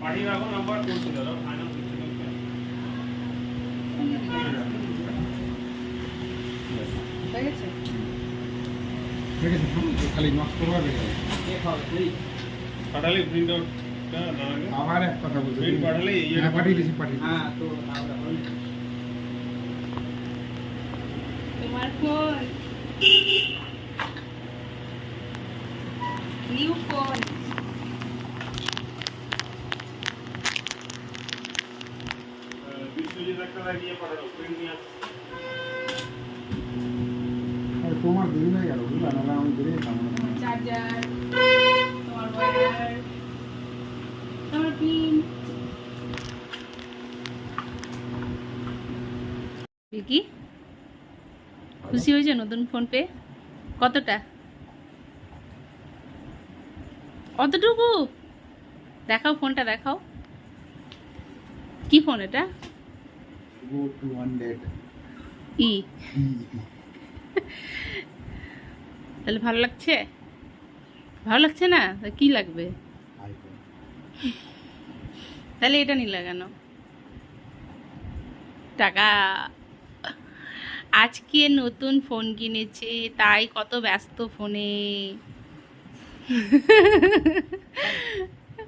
পাঠিয়ে রাখো নাম্বার করছি দাদা ফাইনাল কিছু হয়ে গেছে? খালি নষ্ট করবে পাঠালে প্রিন্ট আউটটা না আগে আবার এক কথা বলছি প্রিন্ট পাঠালে হ্যাঁ পাঠিয়ে দিয়েছি পাঠিয়ে হ্যাঁ তো তোমার ফোন নিউ ফোন বিশ্বজিৎ একটা লাগিয়ে পাঠালো প্রিন্ট নিয়ে আসছে তোমার দেরি হয়ে গেল বুঝলা নাহলে আমি দেরি যেতাম না। চার্জার তোমার ওয়্যার তোমার পিন কি খুশি হয়েছে নতুন ফোন পেয়ে? কতটা? অতটুকু? দেখাও ফোনটা, দেখাও কি ফোন এটা? Go 200 ই তাহলে ভালো লাগছে? ভালো লাগছে না? তা কি লাগবে? iPhone তাহলে এটা নি লাগানো টাকা আজকে নতুন ফোন কিনেছে তাই কত ব্যস্ত ফোনে